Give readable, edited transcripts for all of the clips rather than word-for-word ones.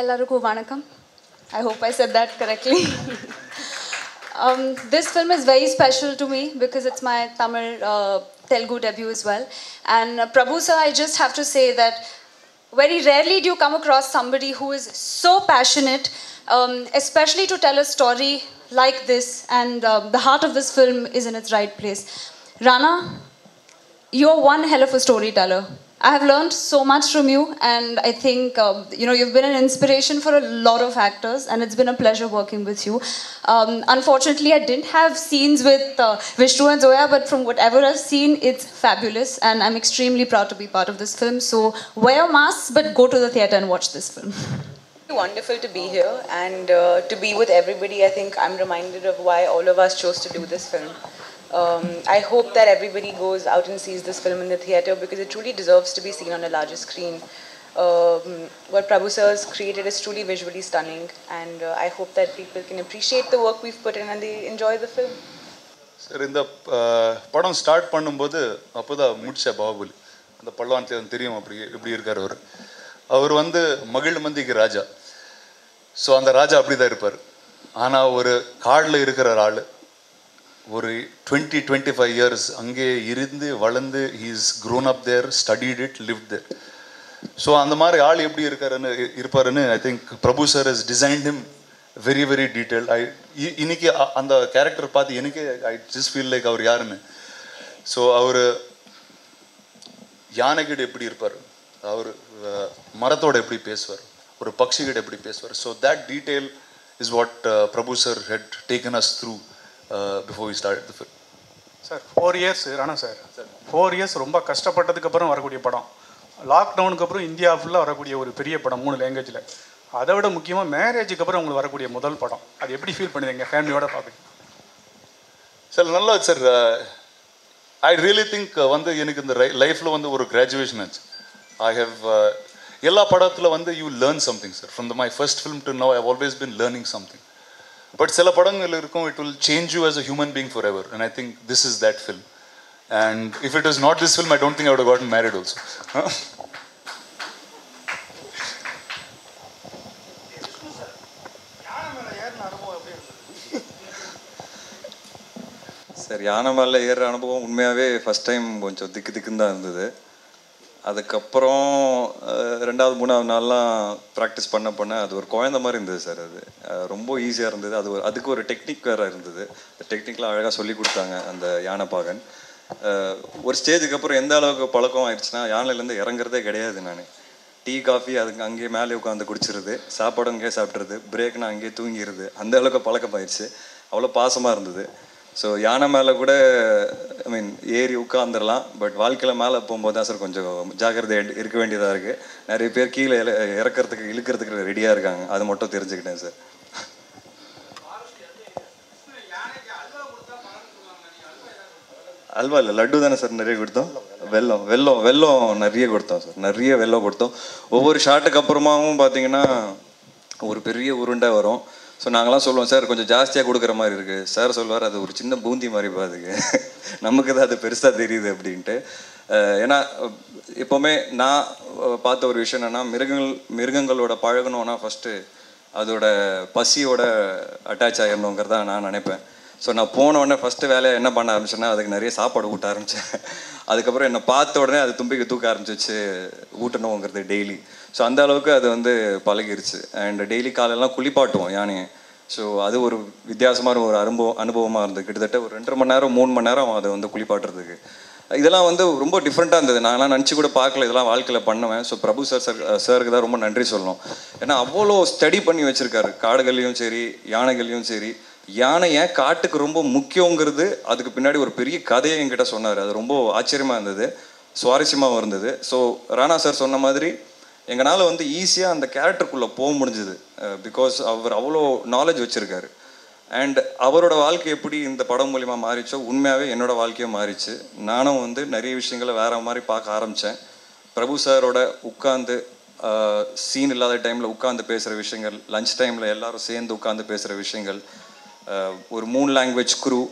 Ellarukku vanakkam. I hope I said that correctly. This film is very special to me because it's my Tamil Telugu debut as well. And Prabhu sir, I just have to say that very rarely do you come across somebody who is so passionate, especially to tell a story like this. And the heart of this film is in its right place. Rana, you're one hell of a storyteller. I have learned so much from you, and I think you've been an inspiration for a lot of actors, and it's been a pleasure working with you. Unfortunately, I didn't have scenes with Vishnu and Zoya, but from whatever I've seen, it's fabulous, and I'm extremely proud to be part of this film. So wear a mask, but go to the theatre and watch this film. Wonderful to be here and to be with everybody. I think I'm reminded of why all of us chose to do this film. I hope that everybody goes out and sees this film in the theatre because it truly deserves to be seen on a larger screen. What Prabhu sir has created is truly visually stunning, and I hope that people can appreciate the work we've put in and they enjoy the film. Sir இந்த படம் start பண்ணும்போது அப்போ தான் முடிச்ச பாகுபலி அந்த பல்லவான் தெரியும் அப்படி எப்படி இருக்கார் அவர் வந்து மகிழ் மந்திக்கு ராஜா. ஸோ அந்த ராஜா அப்படி தான் இருப்பார். ஆனால் ஒரு காடில் இருக்கிற ஆள் ஒரு 20-25 இயர்ஸ் அங்கே இருந்து வளர்ந்து he's grown up there, studied it, live there. So அந்த மாதிரி ஆள் எப்படி இருப்பாருன்னு I think Prabhu sir has designed him very very detail. இன்னைக்கு அந்த கேரக்டர் பார்த்து எனக்கு ஐ ஜஸ்ட் ஃபீல் லைக் அவர் யாருன்னு. ஸோ அவர் யானைகிட்ட எப்படி இருப்பார், அவர் மரத்தோட எப்படி பேசுவார், ஒரு பக்ஷிகிட்ட எப்படி பேசுவார். So that detail is what Prabhu sir head taken as through before we started the film. Sir 4 years Rana sir 4 years ரொம்ப கஷ்டப்பட்டதுக்கு அப்புறம் வரக்கூடிய படம். லாக்டவுனுக்கு அப்புறம் இந்தியா ஃபுல்லாக வரக்கூடிய ஒரு பெரிய படம் 3 லாங்குவேஜில். அதை விட முக்கியமாக மேரேஜுக்கு அப்புறம் உங்களுக்கு வரக்கூடிய முதல் படம். அது எப்படி ஃபீல் பண்ணுவீங்க ஃபேமிலியோட பார்ப்பீங்க? சார் நல்லா சார். ஐ ரியலி திங்க் வந்து எனக்கு இந்த லைஃப்பில் வந்து ஒரு கிராஜுவேஷன் ஆச்சு. ஐ ஹவ் எல்லா படத்தில் வந்து you learn something sir. From my first film to now I have always been learning something. But சில படங்கள் இருக்கும், it will change you as a human being forever, and I think this is that film. And if it was not this film, I don't think I would have gotten married also. Sir யானை மேலே ஏறுற அனுபவம் உண்மையாகவே first time கொஞ்சம் திக்குன்னு தான் இருந்தது. அதுக்கப்புறம் 2வது 3வது நாள்லாம் ப்ராக்டிஸ் பண்ண அது ஒரு குழந்த மாதிரி இருந்தது சார். அது ரொம்ப ஈஸியாக இருந்தது. அதுக்கு ஒரு டெக்னிக் வேறு இருந்தது. டெக்னிக்லாம் அழகாக சொல்லி கொடுத்தாங்க அந்த யானைப்பாகன். ஒரு ஸ்டேஜுக்கு அப்புறம் எந்த அளவுக்கு பழக்கம் ஆயிடுச்சுன்னா யானையிலேருந்து இறங்குறதே கிடையாது. நான் டீ காஃபி அதுக்கு அங்கேயே மேலே உட்காந்து குடிச்சிருது, சாப்பாடு அங்கேயே சாப்பிட்றது, பிரேக்னா அங்கேயே தூங்கிடுது. அந்த அளவுக்கு பழக்கமாயிடுச்சு. அவ்வளோ பாசமாக இருந்தது. ஸோ யானை மேலே கூட ஐ மீன் ஏறி உட்காந்துடலாம், பட் வாழ்க்கையில் மேலே போகும்போது தான் சார் கொஞ்சம் ஜாக்கிரதை இருக்க வேண்டியதாக இருக்குது. நிறைய பேர் கீழே இழுக்கிறதுக்கு ரெடியாக இருக்காங்க. அது மட்டும் தெரிஞ்சுக்கிட்டேன் சார். அல்வா இல்லை, லட்டு தானே சார் நிறைய கொடுத்தோம். வெல்லம் நிறைய கொடுத்தோம் சார். நிறைய வெல்லம் கொடுத்தோம். ஒவ்வொரு ஷாட்டுக்கு அப்புறமாவும் பார்த்தீங்கன்னா ஒரு பெரிய உருண்டை வரும். ஸோ நாங்களாம் சொல்லுவோம் சார் கொஞ்சம் ஜாஸ்தியாக கொடுக்குற மாதிரி இருக்குது. சார் சொல்லுவார் அது ஒரு சின்ன பூந்தி மாதிரி பாதுக்கு, நமக்கு தான் அது பெருசாக தெரியுது அப்படின்ட்டு. ஏன்னா எப்போவுமே நான் பார்த்த ஒரு விஷயம் என்னென்னா மிருகங்களோட பழகணுன்னா ஃபஸ்ட்டு அதோட பசியோட அட்டாச் ஆகிடணுங்கிறதா நான் நினைப்பேன். ஸோ நான் போனோடனே ஃபஸ்ட்டு வேலையை என்ன பண்ண ஆரம்பிச்சேன்னா அதுக்கு நிறைய சாப்பாடு ஊட்ட ஆரம்பித்தேன். அதுக்கப்புறம் என்னை பார்த்த உடனே அது தும்பிக்கு தூக்க ஆரம்பிச்சிச்சு ஊட்டணுங்கிறது டெய்லி. ஸோ அந்த அளவுக்கு அது வந்து பழகிருச்சு. அண்ட் டெய்லி காலையெல்லாம் குளிப்பாட்டுவோம் யானையை. ஸோ அது ஒரு வித்தியாசமான ஒரு அனுபவமாக இருந்தது. கிட்டத்தட்ட ஒரு 2.5 மணி நேரம் 3 மணி நேரம் அதை வந்து குளிப்பாட்டுறதுக்கு. இதெல்லாம் வந்து ரொம்ப டிஃப்ரெண்ட்டாக இருந்தது. நான்லாம் நினச்சி கூட பார்க்கல இதெல்லாம் வாழ்க்கையில் பண்ணுவேன். ஸோ பிரபு சாருக்கு தான் ரொம்ப நன்றி சொல்லணும். ஏன்னா அவ்வளோ ஸ்டடி பண்ணி வச்சுருக்காரு. காடுகள்லையும் சரி யானைகள்லையும் சரி. யானை ஏன் காட்டுக்கு ரொம்ப முக்கியங்கிறது அதுக்கு பின்னாடி ஒரு பெரிய கதையை என்கிட்ட சொன்னார். அது ரொம்ப ஆச்சரியமாக இருந்தது, சுவாரஸ்யமாகவும் இருந்தது. ஸோ ராணா சார் சொன்ன மாதிரி எங்களால் வந்து ஈஸியாக அந்த கேரக்டருக்குள்ளே போக முடிஞ்சுது. பிகாஸ் அவர் அவ்வளோ நாலேஜ் வச்சுருக்காரு. அண்ட் அவரோட வாழ்க்கை எப்படி இந்த படம் மூலிமா மாறிச்சோ உண்மையாகவே என்னோடய வாழ்க்கையும் மாறிச்சு. நானும் வந்து நிறைய விஷயங்களை வேறு மாதிரி பார்க்க ஆரம்பித்தேன். பிரபு சாரோட உட்காந்து சீன் இல்லாத டைமில் உட்காந்து பேசுகிற விஷயங்கள், லஞ்ச் டைமில் எல்லோரும் சேர்ந்து உட்காந்து பேசுகிற விஷயங்கள், ஒரு 3 லாங்குவேஜ் குரூ,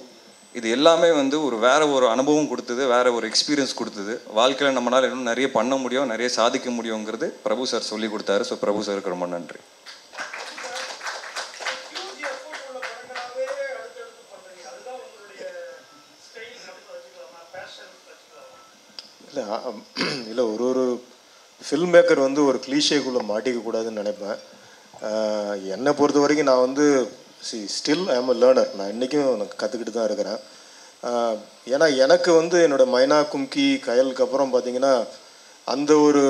இது எல்லாமே வந்து வேற ஒரு அனுபவம் கொடுத்தது, வேற ஒரு எக்ஸ்பீரியன்ஸ் கொடுத்தது. வாழ்க்கையில் நம்மளால் இன்னும் நிறைய பண்ண முடியும், நிறைய சாதிக்க முடியுங்கிறது பிரபு சார் சொல்லி கொடுத்தாரு. ஸோ பிரபு சாருக்கு ரொம்ப நன்றி. இல்லை ஒரு ஃபில்ம் மேக்கர் வந்து ஒரு கிளீஷேக்குள்ளே மாட்டிக்கக்கூடாதுன்னு நினைப்பேன். என்னை பொறுத்த வரைக்கும் நான் வந்து still I am a learner. நான் இன்றைக்கும் எனக்கு கற்றுக்கிட்டு தான் இருக்கிறேன். ஏன்னா எனக்கு வந்து என்னோடய மைனா கும்கி கயலுக்கு அப்புறம் பார்த்திங்கன்னா அந்த ஒரு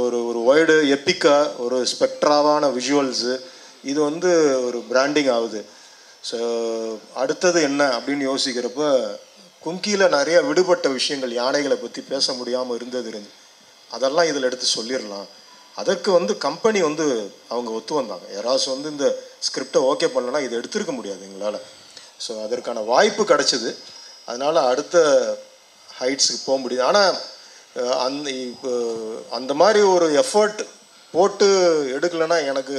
ஒரு ஒரு வைடு எப்பிக்காக ஒரு ஸ்பெக்ட்ராவான விஷுவல்ஸு இது வந்து ஒரு பிராண்டிங் ஆகுது. ஸோ அடுத்தது என்ன அப்படின்னு யோசிக்கிறப்ப கும்கியில் நிறைய விடுபட்ட விஷயங்கள், யானைகளை பற்றி பேச முடியாமல் இருந்து அதெல்லாம் இதில் எடுத்து சொல்லிடலாம். அதற்கு வந்து கம்பெனி வந்து அவங்க ஒத்து வந்தாங்க. யாராச்சும் வந்து இந்த ஸ்கிரிப்டை ஓகே பண்ணலன்னா இதை எடுத்துருக்க முடியாது எங்களால். ஸோ அதற்கான வாய்ப்பு கிடச்சிது. அதனால் அடுத்த ஹைட்ஸுக்கு போக முடியுது. ஆனால் அந்த மாதிரி ஒரு எஃபர்ட் போட்டு எடுக்கலைன்னா எனக்கு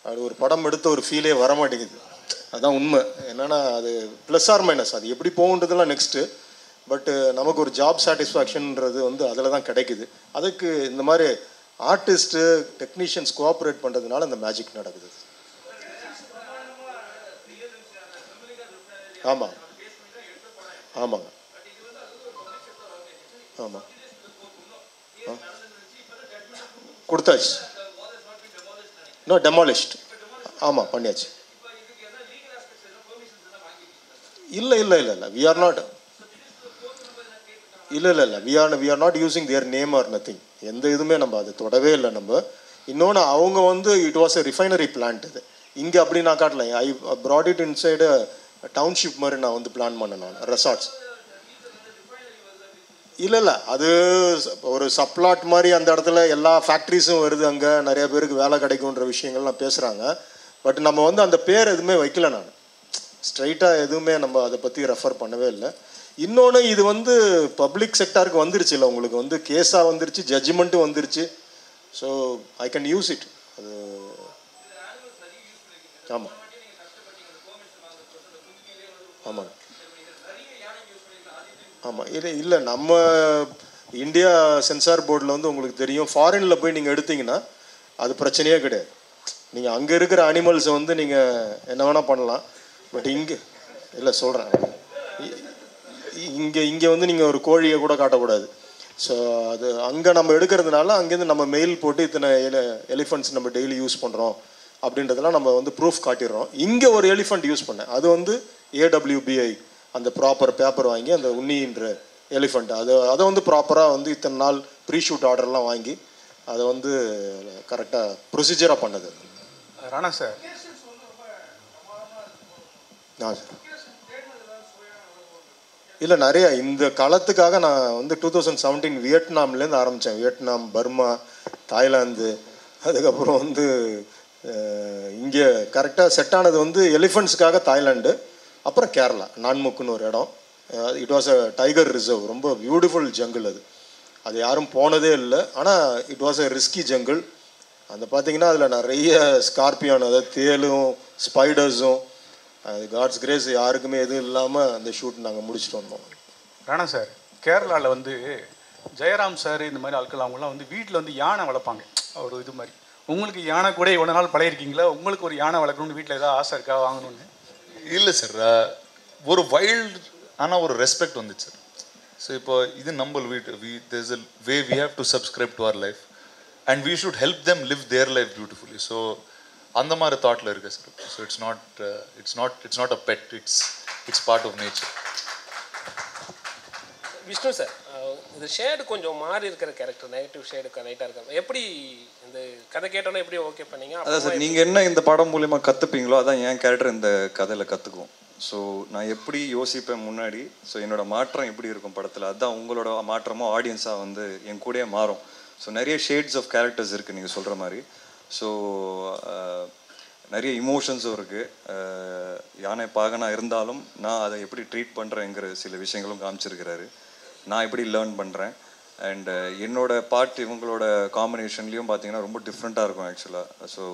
அது ஒரு படம் எடுத்த ஒரு ஃபீலே வரமாட்டேங்குது. அதுதான் உண்மை. என்னென்னா அது ப்ளஸ் ஆர் மைனஸ், அது எப்படி போகுன்றதுலாம் நெக்ஸ்ட்டு. பட்டு நமக்கு ஒரு ஜாப் சாட்டிஸ்ஃபேக்ஷன்ன்றது வந்து அதில் தான் கிடைக்குது. அதுக்கு இந்த மாதிரி ஆர்டிஸ்ட்டு டெக்னீஷியன்ஸ் கோஆப்ரேட் பண்ணுறதுனால இந்த மேஜிக் நடக்குது. ஆமாம் ஆமாங்க ஆமாம் கொடுத்தாச்சு. இன்னும் டெமாலிஷ்ட். ஆமாம் பண்ணியாச்சு. இல்லை இல்லை இல்லை இல்லை வி ஆர் நாட் இல்லை இல்லை இல்லை we are not using their name or nothing. எந்த இதுவுமே நம்ம அது தொடவே இல்லை. நம்ம இன்னொன்று அவங்க வந்து it was a refinery plant. இது இங்கே அப்படி நான் காட்டல. ஐ ப்ராட் இட் இன்சைடு டவுன்ஷிப் மாதிரி நான் வந்து பிளான் பண்ணேன். நான் ரெசார்ட்ஸ் இல்லை இல்லை அது ஒரு சப்ளாட் மாதிரி அந்த இடத்துல எல்லா ஃபேக்ட்ரிஸும் வருது, அங்கே நிறைய பேருக்கு வேலை கிடைக்குன்ற விஷயங்கள்லாம் பேசுகிறாங்க. பட் நம்ம வந்து அந்த பேர் எதுவுமே வைக்கல. நான் ஸ்ட்ரைட்டாக எதுவுமே நம்ம அதை பற்றி ரெஃபர் பண்ணவே இல்லை. இன்னொன்று இது வந்து பப்ளிக் செக்டாருக்கு வந்துருச்சு இல்லை, உங்களுக்கு வந்து கேஸாக வந்துருச்சு, ஜட்ஜ்மெண்ட்டும் வந்துருச்சு. So I can use it. அது ஆமாம் ஆமாங்க ஆமாம் இல்லை இல்லை நம்ம இந்தியா சென்சார் போர்டில் வந்து உங்களுக்கு தெரியும், ஃபாரினில் போய் நீங்கள் எடுத்தீங்கன்னா அது பிரச்சனையே கிடையாது. நீங்கள் அங்கே இருக்கிற அனிமல்ஸை வந்து நீங்கள் என்ன வேணால் பண்ணலாம். பட் இங்கே இல்லை சொல்கிறேன், இங்கே வந்து நீங்கள் ஒரு கோழியை கூட காட்டக்கூடாது. ஸோ அது அங்கே நம்ம எடுக்கிறதுனால அங்கேருந்து நம்ம மெயில் போட்டு இத்தனை எலிஃபண்ட்ஸ் நம்ம டெய்லி யூஸ் பண்ணுறோம் அப்படின்றதெல்லாம் நம்ம வந்து ப்ரூஃப் காட்டிடுறோம். இங்கே ஒரு எலிஃபண்ட் யூஸ் பண்ணேன், அது வந்து AWBI அந்த ப்ராப்பர் பேப்பர் வாங்கி அந்த உன்னின்ற எலிஃபண்ட் அதை வந்து ப்ராப்பராக வந்து இத்தனை நாள் ப்ரீ ஷூட் ஆர்டர்லாம் வாங்கி அதை வந்து கரெக்டாக ப்ரொசீஜராக பண்ணது. ராணா சார் சார் இல்லை நிறைய இந்த காலத்துக்காக நான் வந்து 2017 வியட்நாம்லேருந்து ஆரம்பித்தேன். வியட்நாம், பர்மா, தாய்லாந்து, அதுக்கப்புறம் வந்து இங்கே கரெக்டாக செட் ஆனது வந்து எலிஃபண்ட்ஸுக்காக தாய்லாண்டு, அப்புறம் கேரளா நான்முக்குன்னு ஒரு இடம். It was a tiger reserve, ரொம்ப பியூட்டிஃபுல் ஜங்கிள். அது யாரும் போனதே இல்லை. ஆனால் it was a risky jungle. அந்த பார்த்திங்கன்னா அதில் நிறைய ஸ்கார்பியான், அதாவது தேலும் ஸ்பைடர்ஸும், அது காட்ஸ் கிரேஸ் யாருக்குமே எதுவும் இல்லாமல் அந்த ஷூட் நாங்கள் முடிச்சுட்டு வந்தோம். ராணா சார், கேரளாவில் வந்து ஜெயராம் சார் இந்த மாதிரி ஆட்கள் அவங்களாம் வந்து வீட்டில் வந்து யானை வளர்ப்பாங்க. ஒரு இது மாதிரி உங்களுக்கு யானை கூட இவ்வளோ நாள் பழகிருக்கீங்களா? உங்களுக்கு ஒரு யானை வளர்க்கணும்னு வீட்டில் ஏதாவது ஆசை இருக்கா வாங்கணும்னு? இல்லை சார், ஒரு வைல்டு ஆனால் ஒரு ரெஸ்பெக்ட் வந்துச்சு சார். ஸோ இப்போ இது நம்ம வீட்டு there's a way we have to subscribe to our life and we should help them live their life beautifully. So அந்த மாதிரி தாட்டில் இருக்கு சார். So it's not a bet, it's part of nature. Vishnu sir, இது ஷேடு கொஞ்சம் மாறி இருக்கிற character, negative shade ரைட்டாக இருக்காங்க. எப்படி இந்த கதை கேட்டோன்னா எப்படி ஓகே பண்ணீங்க? அதான் சார், நீங்கள் என்ன இந்த படம் மூலிமா கற்றுப்பீங்களோ அதான் என் கேரக்டர் இந்த கதையில் கற்றுக்குவோம். ஸோ நான் எப்படி யோசிப்பேன் முன்னாடி, ஸோ என்னோட மாற்றம் எப்படி இருக்கும் படத்தில், அதுதான் உங்களோட மாற்றமும் ஆடியன்ஸாக வந்து என் கூடயே மாறும். ஸோ நிறைய ஷேட்ஸ் ஆஃப் கேரக்டர்ஸ் இருக்குது நீங்கள் சொல்கிற மாதிரி. ஸோ நிறைய இமோஷன்ஸும் இருக்குது. யானை பாகனாக இருந்தாலும் நான் அதை எப்படி ட்ரீட் பண்ணுறேங்கிற சில விஷயங்களும் காமிச்சிருக்கிறாரு. நான் எப்படி லேர்ன் பண்ணுறேன். அண்டு என்னோடய பார்ட் இவங்களோட காம்பினேஷன்லேயும் பார்த்தீங்கன்னா ரொம்ப டிஃப்ரெண்ட்டாக இருக்கும் ஆக்சுவலாக. ஸோ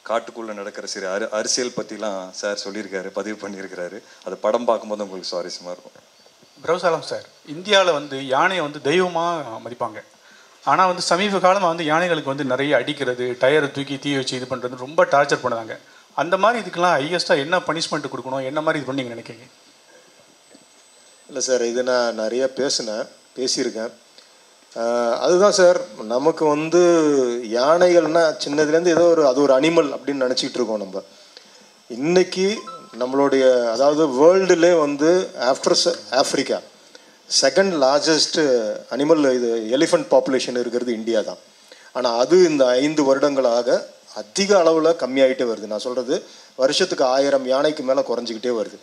காட்டுக்குள்ளே நடக்கிற சிறு அரசியல் பற்றிலாம் சார் சொல்லியிருக்காரு, பதிவு பண்ணியிருக்கிறாரு. அது படம் பார்க்கும்போது உங்களுக்கு சுவாரஸ்யமாக இருக்கும். பிரபுசாலம் சார், இந்தியாவில் வந்து யானையை வந்து தெய்வமாக மதிப்பாங்க. ஆனால் வந்து சமீப காலமாக வந்து யானைகளுக்கு வந்து நிறைய அடிக்கிறது, டயரை தூக்கி தீ வச்சு இது பண்ணுறது ரொம்ப டார்ச்சர் பண்ணுறாங்க. அந்த மாதிரி இதுக்கெல்லாம் ஹையஸ்ட்டாக என்ன பனிஷ்மெண்ட் கொடுக்கணும், என்ன மாதிரி இது பண்ணி நீங்கள் நினைக்கிறீங்க? இல்லை சார், இது நான் நிறைய பேசியிருக்கேன். அதுதான் சார், நமக்கு வந்து யானைகள்னால் சின்னதுலேருந்து ஏதோ அது ஒரு அனிமல் அப்படின்னு நினச்சிக்கிட்டு இருக்கோம். நம்ம இன்றைக்கி நம்மளுடைய அதாவது வேர்ல்டுலே வந்து after Africa second largest animal இது எலிஃபண்ட் பாப்புலேஷன் இருக்கிறது இந்தியா தான். ஆனால் அது இந்த 5 வருடங்களாக அதிக அளவில் கம்மியாகிட்டே வருது. நான் சொல்கிறது வருஷத்துக்கு 1000 யானைக்கு மேலே குறைஞ்சிக்கிட்டே வருது.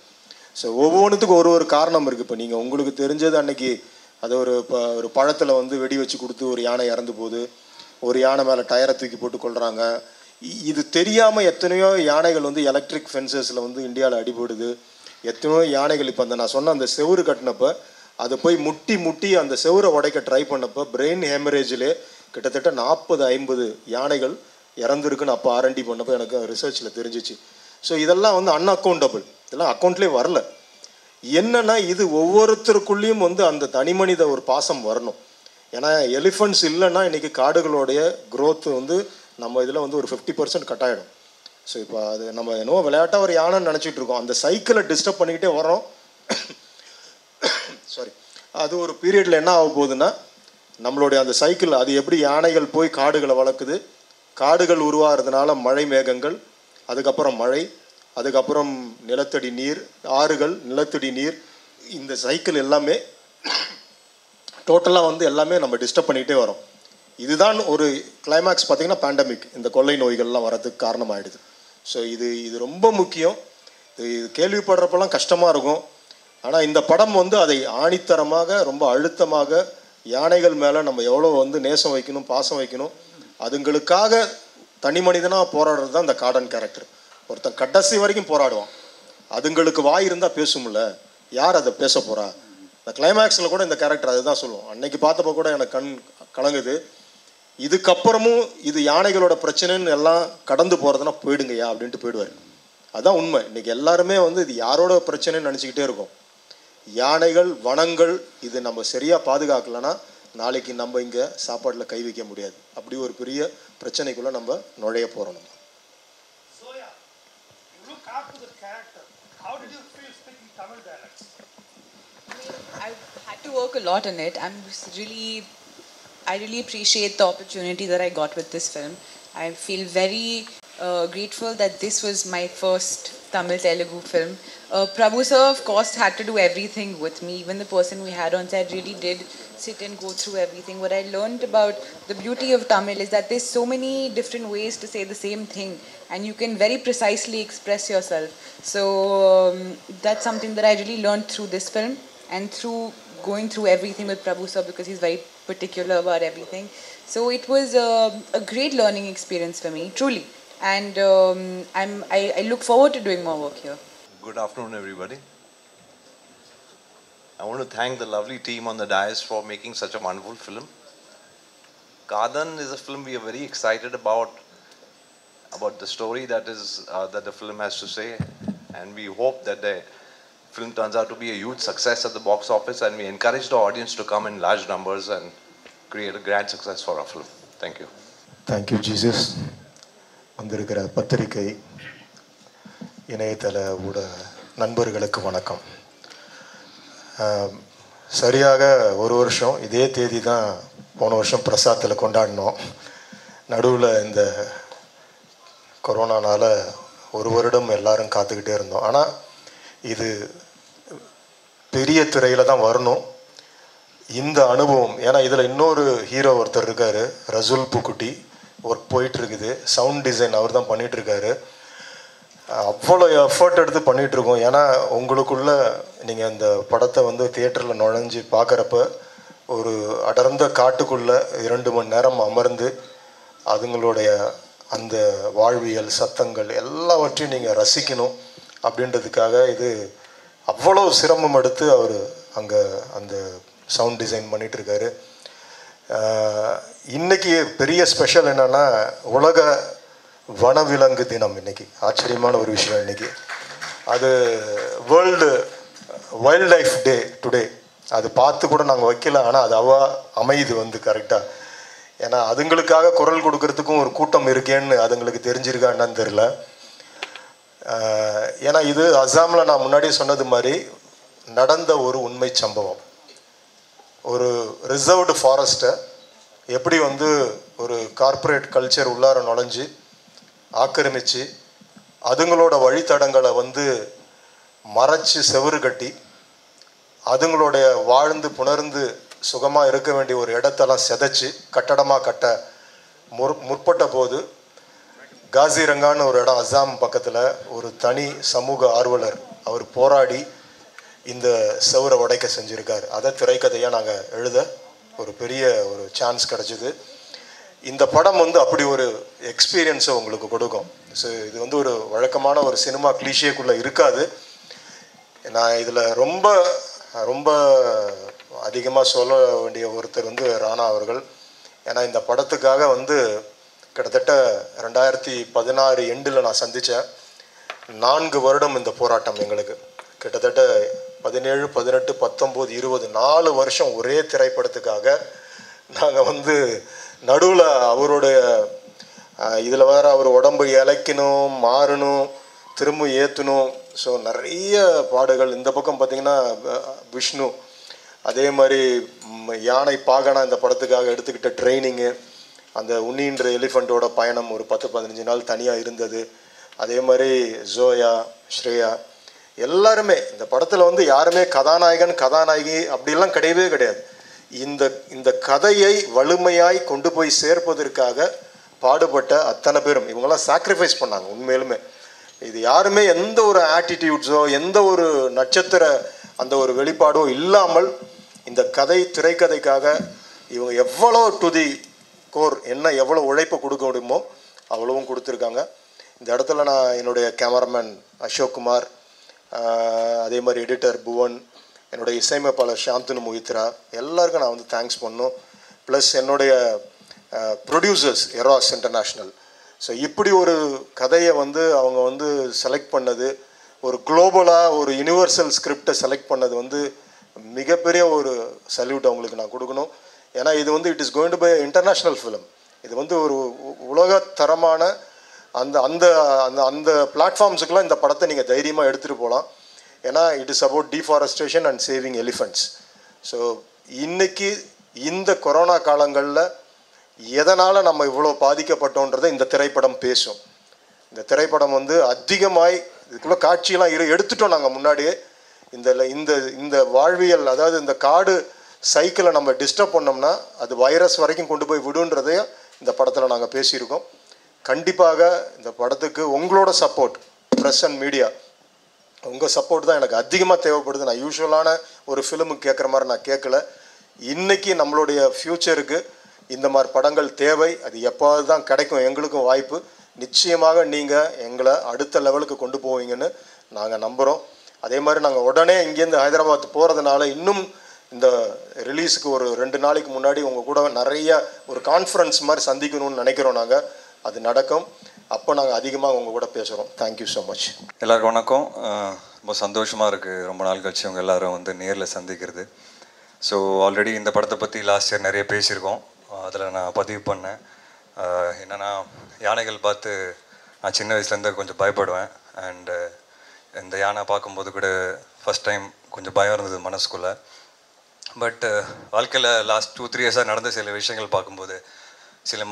ஸோ ஒவ்வொன்றுத்துக்கும் ஒரு காரணம் இருக்குது. இப்போ நீங்கள் உங்களுக்கு தெரிஞ்சது அன்னைக்கு அது ஒரு பழத்தில் வந்து வெடி வச்சு கொடுத்து ஒரு யானை இறந்து போகுது, ஒரு யானை மேலே டயரை தூக்கி போட்டு கொள்கிறாங்க. இது தெரியாமல் எத்தனையோ யானைகள் வந்து எலக்ட்ரிக் ஃபென்சஸில் வந்து இந்தியாவில் அடிபடுது. எத்தனையோ யானைகள் இப்போ நான் சொன்ன அந்த செவுறு கட்டினப்போ அதை போய் முட்டி அந்த செவுரை உடைக்க ட்ரை பண்ணப்போ பிரெயின் ஹேமரேஜிலே கிட்டத்தட்ட 40-50 யானைகள் இறந்துருக்குன்னு அப்போ ஆர்என்டி பண்ணப்போ எனக்கு ரிசர்ச்சில் தெரிஞ்சிச்சு. ஸோ இதெல்லாம் வந்து அன்அக்கௌண்டபிள், இதெல்லாம் அக்கௌண்ட்லேயே வரல. என்னென்னா இது ஒவ்வொருத்தருக்குள்ளேயும் வந்து அந்த தனி மனித ஒரு பாசம் வரணும். ஏன்னா எலிஃபண்ட்ஸ் இல்லைன்னா இன்றைக்கி காடுகளுடைய க்ரோத் வந்து நம்ம இதில் வந்து ஒரு 50% கட் ஆகிடும். ஸோ இப்போ அது நம்ம என்னவோ விளையாட்டாக ஒரு யானைன்னு நினச்சிட்டு இருக்கோம். அந்த சைக்கிளை டிஸ்டர்ப் பண்ணிக்கிட்டே வரோம். சாரி, அது ஒரு பீரியடில் என்ன ஆக போகுதுன்னா நம்மளுடைய அந்த சைக்கிள் அது எப்படி யானைகள் போய் காடுகளை வளர்க்குது, காடுகள் உருவாகிறதுனால மழை மேகங்கள், அதுக்கப்புறம் மழை, அதுக்கப்புறம் நிலத்தடி நீர், ஆறுகள், நிலத்தடி நீர், இந்த சைக்கிள் எல்லாமே டோட்டலாக வந்து எல்லாமே நம்ம டிஸ்டர்ப் பண்ணிகிட்டே வரோம். இதுதான் ஒரு கிளைமேக்ஸ் பார்த்திங்கன்னா பேண்டமிக், இந்த கொள்ளை நோய்கள்லாம் வரதுக்கு காரணமாகிடுது. ஸோ இது ரொம்ப முக்கியம். இது கேள்விப்படுறப்பெல்லாம் கஷ்டமாக இருக்கும். ஆனால் இந்த படம் வந்து அதை ஆணித்தரமாக ரொம்ப அழுத்தமாக யானைகள் மேலே நம்ம எவ்வளோ வந்து நேசம் வைக்கணும், பாசம் வைக்கணும், அதுங்களுக்காக தனி மனிதனாக போராடுறது தான் இந்த கார்டன் கேரக்டர். ஒருத்தன் கடைசி வரைக்கும் போராடுவான். அதுங்களுக்கு வாய் இருந்தால் பேசும்ல, யார் அதை பேச போகிறா? இந்த கிளைமேக்ஸில் கூட இந்த கேரக்டர் அதுதான் சொல்லுவோம். அன்னைக்கு பார்த்தப்போ கூட எனக்கு கண் கலங்குது. இதுக்கப்புறமும் இது யானைகளோட பிரச்சனைன்னு எல்லாம் கடந்து போகிறதுனா போயிடுங்கய்யா அப்படின்ட்டு போயிடுவார். அதுதான் உண்மை. இன்றைக்கி எல்லாருமே வந்து இது யாரோட பிரச்சனைன்னு நினச்சிக்கிட்டே இருக்கோம். யானைகள், வனங்கள் இது நம்ம சரியாக பாதுகாக்கலைன்னா நாளைக்கு நம்ம இங்கே சாப்பாட்டில் கை வைக்க முடியாது. அப்படி ஒரு பெரிய பிரச்சனைக்குள்ளே நம்ம நுழைய போகிறோம். நம்ம I had to work a lot on it. I really appreciate the opportunity that I got with this film. I feel very grateful that this was my first Tamil Telugu film. Prabhu sir, of course, had to do everything with me. Even the person we had on set really did sit and go through everything. What I learned about the beauty of Tamil is that there's so many different ways to say the same thing, and you can very precisely express yourself. So that's something that I really learned through this film and through going through everything with Prabhu sir, because he's very particular about everything. So it was a great learning experience for me, truly. And I look forward to doing more work here. Good afternoon, everybody. I want to thank the lovely team on the dais for making such a wonderful film. Kadan is a film we are very excited about the story that the film has to say, and we hope that the film turns out to be a huge success at the box office, and we encourage the audience to come in large numbers and create a grand success for our film. Thank you. Thank you, Jesus. வந்திருக்கிற பத்திரிகை, இணையதள ஊடக நண்பர்களுக்கு வணக்கம். சரியாக ஒரு வருஷம் இதே தேதி தான் போன வருஷம் பிரசாத்தில் கொண்டாடினோம். நடுவில் இந்த கொரோனானால் ஒரு வருடம் எல்லாரும் காத்துக்கிட்டே இருந்தோம். ஆனால் இது பெரிய திரையில் தான் வரணும் இந்த அனுபவம். ஏன்னா இதில் இன்னொரு ஹீரோ ஒருத்தர் இருக்கார், ரசூல் புக்குட்டி. ஒர்க் போயிட்டுருக்குது, சவுண்ட் டிசைன் அவர் தான் பண்ணிகிட்ருக்காரு. அவ்வளோ எஃபர்ட் எடுத்து பண்ணிகிட்ருக்கோம். ஏன்னா உங்களுக்குள்ள நீங்கள் இந்த படத்தை வந்து தியேட்டரில் நுழைஞ்சு பார்க்குறப்ப ஒரு அடர்ந்த காட்டுக்குள்ளே 2 மணி நேரம் அமர்ந்து அதுங்களுடைய அந்த வாழ்வியல் சத்தங்கள் எல்லாவற்றையும் நீங்கள் ரசிக்கணும் அப்படின்றதுக்காக இது அவ்வளோ சிரமம் எடுத்து அவர் அங்கே அந்த சவுண்ட் டிசைன் பண்ணிகிட்ருக்காரு. இன்றைக்கி பெரிய ஸ்பெஷல் என்னென்னா உலக வனவிலங்கு தினம் இன்னைக்கு. ஆச்சரியமான ஒரு விஷயம் இன்னைக்கு. அது world wild life day today. அது பார்த்து கூட நாங்கள் வைக்கல, ஆனால் அது அமையுது வந்து கரெக்டாக. ஏன்னா அதுங்களுக்காக குரல் கொடுக்கறதுக்கும் ஒரு கூட்டம் இருக்கேன்னு அதுங்களுக்கு தெரிஞ்சிருக்கா என்னன்னு தெரில. ஏன்னா இது அசாமில் நான் முன்னாடியே சொன்னது மாதிரி நடந்த ஒரு உண்மை சம்பவம். ஒரு ரிசர்வ்டு ஃபாரஸ்ட்டை எப்படி வந்து ஒரு கார்ப்பரேட் கல்ச்சர் உள்ளார நுழைஞ்சு ஆக்கிரமித்து அதுங்களோட வழித்தடங்களை வந்து மறைச்சி செவுறு கட்டி அதுங்களுடைய வாழ்ந்து புணர்ந்து சுகமாக இருக்க வேண்டிய ஒரு இடத்தெல்லாம் செதைச்சி கட்டடமாக கட்ட முற்பட்ட போது காசிரங்கான்னு ஒரு இடம் அசாம் பக்கத்தில் ஒரு தனி சமூக ஆர்வலர் அவர் போராடி இந்த செவரை உடைக்க செஞ்சுருக்கார். அதை திரைக்கதையாக நாங்கள் எழுத ஒரு பெரிய ஒரு சான்ஸ் கிடச்சிது. இந்த படம் வந்து அப்படி ஒரு எக்ஸ்பீரியன்ஸை உங்களுக்கு கொடுக்கும். ஸோ இது வந்து ஒரு வழக்கமான ஒரு சினிமா கிளீஷேக்குள்ளே இருக்காது. நான் இதில் ரொம்ப ரொம்ப அதிகமாக சொல்ல வேண்டிய ஒருத்தர் வந்து ராணா அவர்கள். ஏன்னா இந்த படத்துக்காக வந்து கிட்டத்தட்ட 2016 எண்டில் நான் சந்தித்தேன். 4 வருடம் இந்த போராட்டம் எங்களுக்கு. கிட்டத்தட்ட 17, 18, 19, 20 4 வருஷம் ஒரே திரைப்படத்துக்காக நாங்கள் வந்து நடுவில் அவருடைய இதில் வேறு அவர் உடம்பு இழைக்கணும், மாறணும், திரும்ப ஏற்றணும். ஸோ நிறைய பாடுகள். இந்த பக்கம் பார்த்திங்கன்னா விஷ்ணு அதே மாதிரி யானை பாகனா இந்த படத்துக்காக எடுத்துக்கிட்ட ட்ரைனிங்கு, அந்த உன்னின்ற எலிஃபண்ட்டோட பயணம் ஒரு 10-15 நாள் தனியாக இருந்தது. அதே மாதிரி ஜோயா, ஸ்ரேயா எல்லாருமே இந்த படத்தில் வந்து யாருமே கதாநாயகன் கதாநாயகி அப்படிலாம் கிடையவே கிடையாது. இந்த கதையை வலிமையாய் கொண்டு போய் சேர்ப்பதற்காக பாடுபட்ட அத்தனை பேரும் இவங்கெல்லாம் சாக்ரிஃபைஸ் பண்ணாங்க. உண்மையிலுமே இது யாருமே எந்த ஒரு ஆட்டிடியூட்ஸோ எந்த ஒரு நட்சத்திர அந்த ஒரு வெளிப்பாடோ இல்லாமல் இந்த கதை திரைக்கதைக்காக இவங்க எவ்வளோ டு தி கோர் என்ன எவ்வளோ உழைப்பை கொடுக்க முடியுமோ அவ்வளவும் கொடுத்துருக்காங்க. இந்த இடத்துல நான் என்னுடைய கேமராமேன் அசோக் குமார், அதே மாதிரி எடிட்டர் புவன், என்னுடைய இசையமைப்பாளர் சாந்தனு மொஹித்ரா எல்லாருக்கும் நான் வந்து தேங்க்ஸ் பண்ணணும். ப்ளஸ் என்னுடைய ப்ரொடியூசர்ஸ் எராஸ் இன்டர்நேஷ்னல். ஸோ இப்படி ஒரு கதையை வந்து அவங்க வந்து செலக்ட் பண்ணது, ஒரு குளோபலாக ஒரு யுனிவர்சல் ஸ்கிரிப்டை செலக்ட் பண்ணது வந்து மிகப்பெரிய ஒரு சல்யூட் அவங்களுக்கு நான் கொடுக்கணும். ஏன்னா இது வந்து it is going to be international film. இது வந்து ஒரு உலகத்தரமான அந்த அந்த அந்த அந்த பிளாட்ஃபார்ம்ஸுக்கெலாம் இந்த படத்தை நீங்கள் தைரியமாக எடுத்துகிட்டு போகலாம். ஏன்னா it is about deforestation and saving elephants. So இன்றைக்கி இந்த கொரோனா காலங்களில் எதனால் நம்ம இவ்வளோ பாதிக்கப்பட்டோன்றதை இந்த திரைப்படம் பேசும். இந்த திரைப்படம் வந்து அதிகமாய் இதுக்குள்ளே காட்சியெல்லாம் எடுத்துட்டோம் நாங்கள் முன்னாடியே. இந்த வாழ்வியல் அதாவது இந்த காடு சைக்கிளை நம்ம டிஸ்டர்ப் பண்ணோம்னா அது வைரஸ் வரைக்கும் கொண்டு போய் விடுன்றதையும் இந்த படத்தில் நாங்கள் பேசியிருக்கோம். கண்டிப்பாக இந்த படத்துக்கு உங்களோட சப்போர்ட், ப்ரெஸ் அண்ட் மீடியா, உங்கள் சப்போர்ட் தான் எனக்கு அதிகமாக தேவைப்படுது. நான் யூஸ்வலான ஒரு ஃபிலிமுக்கு கேட்குற மாதிரி நான் கேட்கல. இன்றைக்கி நம்மளுடைய ஃப்யூச்சருக்கு இந்த மாதிரி படங்கள் தேவை. அது எப்போது தான் கிடைக்கும் எங்களுக்கும் வாய்ப்பு. நிச்சயமாக நீங்கள் எங்களை அடுத்த லெவலுக்கு கொண்டு போவீங்கன்னு நாங்கள் நம்புகிறோம். அதே மாதிரி நாங்கள் உடனே இங்கேருந்து ஹைதராபாத் போகிறதுனால இன்னும் இந்த ரிலீஸுக்கு ஒரு 2 நாளைக்கு முன்னாடி உங்கள் கூட நிறைய ஒரு கான்ஃபரன்ஸ் மாதிரி சந்திக்கணும்னு நினைக்கிறோம். நாங்கள் அது நடக்கும். அப்போ நாங்கள் அதிகமாக உங்கள் கூட பேசுகிறோம். Thank you so much. எல்லாருக்கும் வணக்கம். ரொம்ப சந்தோஷமாக இருக்குது ரொம்ப நாள் கழிச்சு அவங்க எல்லோரும் வந்து நேரில் சந்திக்கிறது. ஸோ ஆல்ரெடி இந்த படத்தை பற்றி லாஸ்ட் இயர் நிறைய பேசியிருக்கோம். அதில் நான் பதிவு பண்ணேன். என்னென்னா யானைகள் பார்த்து நான் சின்ன வயசுலேருந்து கொஞ்சம் பயப்படுவேன். அண்டு இந்த யானை பார்க்கும்போது கூட ஃபஸ்ட் டைம் கொஞ்சம் பயம் இருந்தது மனசுக்குள்ளே. பட் வாழ்க்கையில் லாஸ்ட் 2-3 இயர்ஸாக நடந்த சில விஷயங்கள் பார்க்கும்போது சில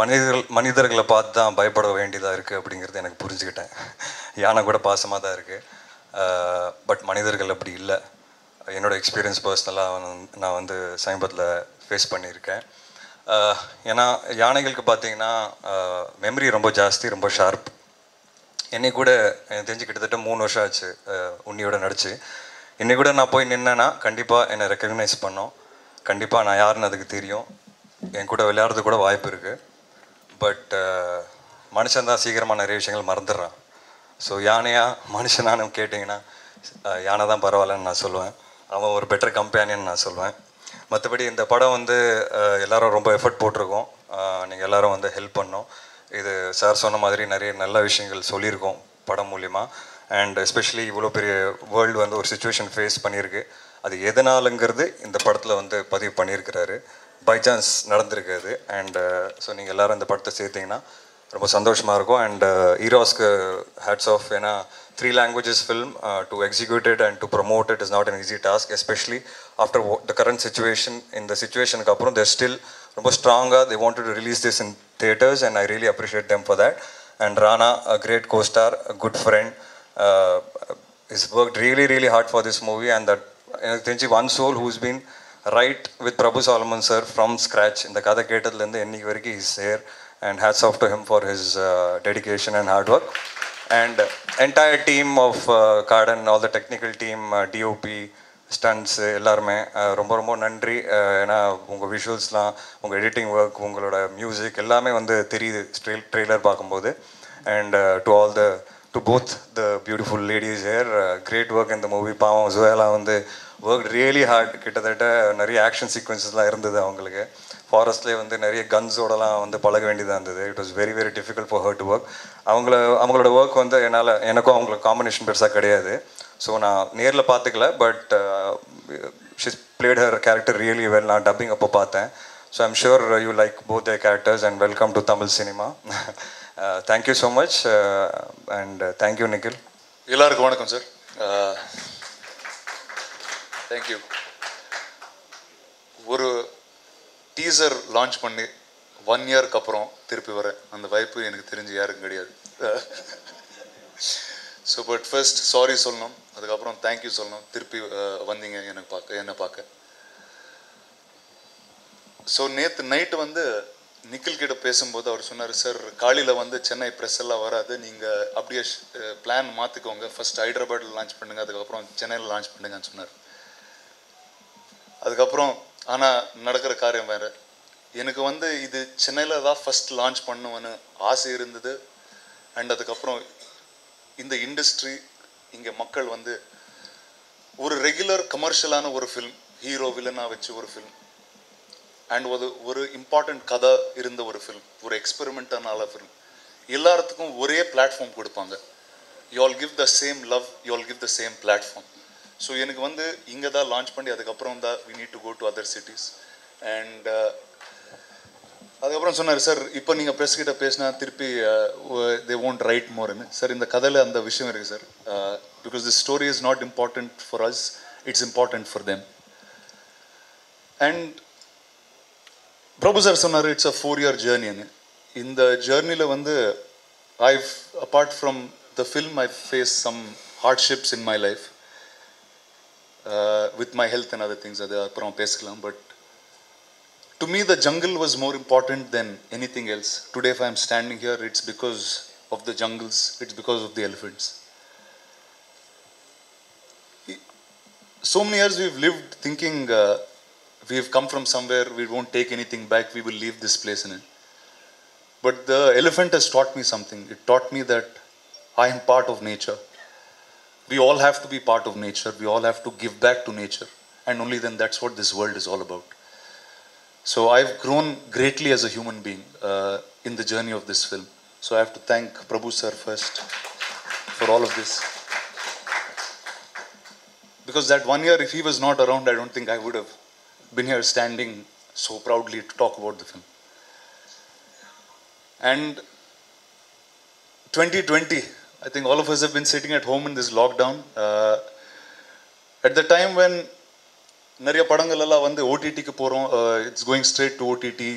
மனிதர்களை பார்த்து தான் பயப்பட வேண்டியதாக இருக்குது அப்படிங்கிறது எனக்கு புரிஞ்சுக்கிட்டேன். யானை கூட பாசமாக தான் இருக்குது, பட் மனிதர்கள் அப்படி இல்லை. என்னோடய எக்ஸ்பீரியன்ஸ் பர்சனலாக நான் வந்து சமீபத்தில் ஃபேஸ் பண்ணியிருக்கேன். ஏன்னா யானைகளுக்கு பார்த்தீங்கன்னா மெமரி ரொம்ப ஜாஸ்தி, ரொம்ப ஷார்ப். என்னை கூட எனக்கு தெரிஞ்சு கிட்டத்தட்ட 3 வருஷம் ஆச்சு உன்னியோட நடிச்சு. என்னை கூட நான் போய் நின்னேன்னா கண்டிப்பாக என்னை ரெக்கக்னைஸ் பண்ணோம். கண்டிப்பாக நான் யாருன்னு அதுக்கு தெரியும். என் கூட விளையாடுறது கூட வாய்ப்பு இருக்குது. பட் மனுஷன்தான் சீக்கிரமாக நிறைய விஷயங்கள் மறந்துடுறான். ஸோ யானையா மனுஷனானு கேட்டிங்கன்னா யானை தான் பரவாயில்லன்னு நான் சொல்லுவேன். அவன் ஒரு பெட்டர் கம்பேனியன் நான் சொல்லுவேன். மற்றபடி இந்த படம் வந்து எல்லோரும் ரொம்ப எஃபர்ட் போட்டிருக்கோம். நீங்கள் எல்லோரும் வந்து ஹெல்ப் பண்ணோம். இது சார் சொன்ன மாதிரி நிறைய நல்ல விஷயங்கள் சொல்லியிருக்கோம் படம் மூலிமா. அண்ட் எஸ்பெஷலி இவ்வளோ பெரிய வேர்ல்டு வந்து ஒரு சுச்சுவேஷன் ஃபேஸ் பண்ணியிருக்கு. அது எதனாலுங்கிறது இந்த படத்தில் வந்து பதிவு பண்ணியிருக்கிறாரு. பை சான்ஸ் நடந்திருக்காது. அண்ட் ஸோ நீங்கள் எல்லோரும் இந்த படத்தை சேர்த்திங்கன்னா ரொம்ப சந்தோஷமாக இருக்கும். அண்ட் ஈரோஸ்க்கு ஹேட்ஸ் ஆஃப். ஏன்னா 3 languages film to execute it and to promote it is not an easy task, especially after the current situation. In the situation kappuram they're still ரொம்ப stronger. They wanted to release this in theaters and I really appreciate them for that. And Rana, a great co-star, a good friend, has worked really hard for this movie. And that தெரிஞ்சு one soul who's been right with Prabhu Solomon sir from scratch. இந்த கதை கேட்டதுலேருந்து என்னைக்கு வரைக்கும் he's here, and hats off to him for his dedication and hard work. And entire team of Kardan, all the technical team, DOP, stunts, எல்லாருமே ரொம்ப ரொம்ப நன்றி. ஏன்னா உங்கள் விஷுவல்ஸ்லாம், உங்கள் எடிட்டிங் ஒர்க், உங்களோட மியூசிக் எல்லாமே வந்து தெரியுது ட்ரெய்லர் பார்க்கும்போது. And to both the beautiful ladies here, great work in the movie. பாவம் ஜுவேலா வந்து worked really hard. கிட்டத்தட்ட நிறைய ஆக்ஷன் சீக்வன்சஸ்லாம் இருந்தது அவங்களுக்கு. ஃபாரஸ்ட்லேயே வந்து நிறைய கன்ஸோடலாம் வந்து பழக வேண்டியதாக இருந்தது. It was very difficult for her to work. அவங்களோட ஒர்க் வந்து எனக்கும் அவங்களுக்கு காம்பினேஷன் பெருசாக கிடையாது. ஸோ நான் நேரில் பார்த்துக்கல. But she played her character really well. நான் டப்பிங் அப்போ பார்த்தேன். So I'm sure you like both the characters and welcome to Tamil cinema. Thank you so much. And thank you Nikhil. எல்லாருக்கும் வணக்கம் சார். தேங்க்யூ. ஒரு டீசர் லான்ச் பண்ணி 1 இயர்க்கு அப்புறம் திருப்பி வரேன். அந்த வாய்ப்பு எனக்கு தெரிஞ்சு யாருக்கும் கிடையாது. ஸோ பட் ஃபர்ஸ்ட் சாரி சொல்லணும், அதுக்கப்புறம் தேங்க்யூ சொல்லணும். திருப்பி வந்தீங்க என்னை பார்க்க. ஸோ நேற்று நைட்டு வந்து நிக்கில் கிட்ட பேசும்போது அவர் சொன்னார், சார் காலையில் வந்து சென்னை ப்ரெஸ் எல்லாம் வராது, நீங்கள் அப்படியே பிளான் மாற்றிக்கோங்க, ஃபர்ஸ்ட் ஹைதராபாத்தில் லான்ச் பண்ணுங்கள், அதுக்கப்புறம் சென்னையில் லான்ச் பண்ணுங்கன்னு சொன்னார். அதுக்கப்புறம் ஆனால் நடக்கிற காரியம் வேறு. எனக்கு வந்து இது சென்னையில் தான் ஃபஸ்ட் லான்ச் பண்ணுவேன்னு ஆசை இருந்தது. அண்ட் அதுக்கப்புறம் இந்த இண்டஸ்ட்ரி, இங்கே மக்கள் வந்து ஒரு ரெகுலர் கமர்ஷியலான ஒரு ஃபில்ம், ஹீரோ வில்லனாக வச்சு ஒரு ஃபில்ம், அண்ட் ஒரு இம்பார்ட்டண்ட் கதை இருந்த ஒரு ஃபில்ம், ஒரு எக்ஸ்பெரிமெண்ட்டான ஃபில்ம், எல்லாத்துக்கும் ஒரே பிளாட்ஃபார்ம் கொடுப்பாங்க. You all give the same love, you all give the same platform. So எனக்கு வந்து இங்கே தான் லான்ச் பண்ணி அதுக்கப்புறம் தான் we need to go to other cities. And அதுக்கப்புறம் சொன்னார், சார் இப்போ நீங்கள் ப்ரெஸ்கிட்ட பேசினா திருப்பி தே ஓன்ட் ரைட் மோர்னு. சார் இந்த கதையில் அந்த விஷயம் இருக்குது sir. Because the story is not important for us, it's important for them. And Prabhu sir சொன்னார் இட்ஸ் அ 4-year ஜேர்னின்னு. இந்த ஜேர்னியில் வந்து apart from the film I face some hardships in my life with my health and other things. அது அப்புறம் பேசலாம். But to me the jungle was more important than anything else. Today if I am standing here, it's because of the jungles, it's because of the elephants. So many years we've lived thinking we've come from somewhere, we won't take anything back, we will leave this place in it. But the elephant has taught me something. It taught me that I am part of nature. We all have to be part of nature. We all have to give back to nature. And only then that's what this world is all about. So I've grown greatly as a human being in the journey of this film. So I have to thank Prabhu sir first for all of this. Because that 1 year, if he was not around, I don't think I would have been here standing so proudly to talk about the film. And 2020, I think all of us have been sitting at home in this lockdown. At the time when நிறைய படங்கள் எல்லாம் வந்து ஓடிடிக்கு போகிறோம், it's going straight to OTT.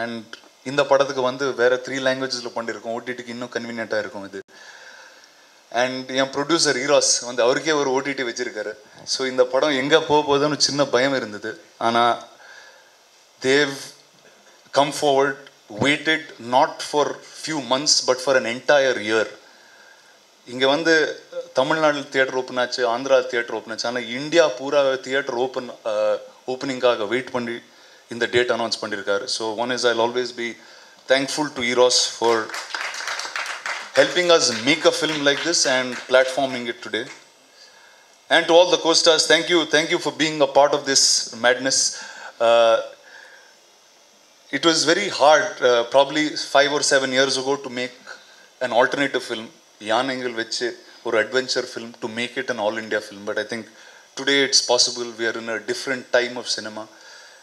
And இந்த படத்துக்கு வந்து வேறு 3 languages பண்ணியிருக்கோம். ஓடிடிக்கு இன்னும் கன்வீனியண்ட்டாக இருக்கும் இது. அண்ட் என் ப்ரொடியூசர் ஈராஸ் வந்து அவருக்கே ஒரு ஓடிடி வச்சுருக்காரு. ஸோ இந்த படம் எங்கே போக போகுதுன்னு சின்ன பயம் இருந்தது. ஆனால் they've come forward, waited not for few months but for an entire year. இங்கே வந்து தமிழ்நாட்டில் தியேட்டர் ஓப்பன் ஆச்சு, ஆந்திரா தியேட்டர் ஓப்பன் ஆச்சு. ஆனால் இந்தியா பூரா தியேட்டர் ஓப்பனிங்காக வெயிட் பண்ணி இந்த டேட் அனௌன்ஸ் பண்ணியிருக்காரு. So one is Jal always be thankful to eros for helping us make a film like this and platforming it today. And to all the co-stars, thank you for being a part of this madness. it was very hard, probably 5 or 7 years ago, to make an alternative film, Jan Engel Veche, or adventure film, to make it an all-India film. But I think today it's possible. We are in a different time of cinema.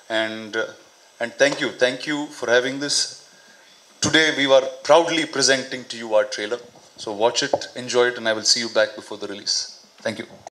And thank you for having this. Today we are proudly presenting to you our trailer. So watch it, enjoy it, and I will see you back before the release. Thank you.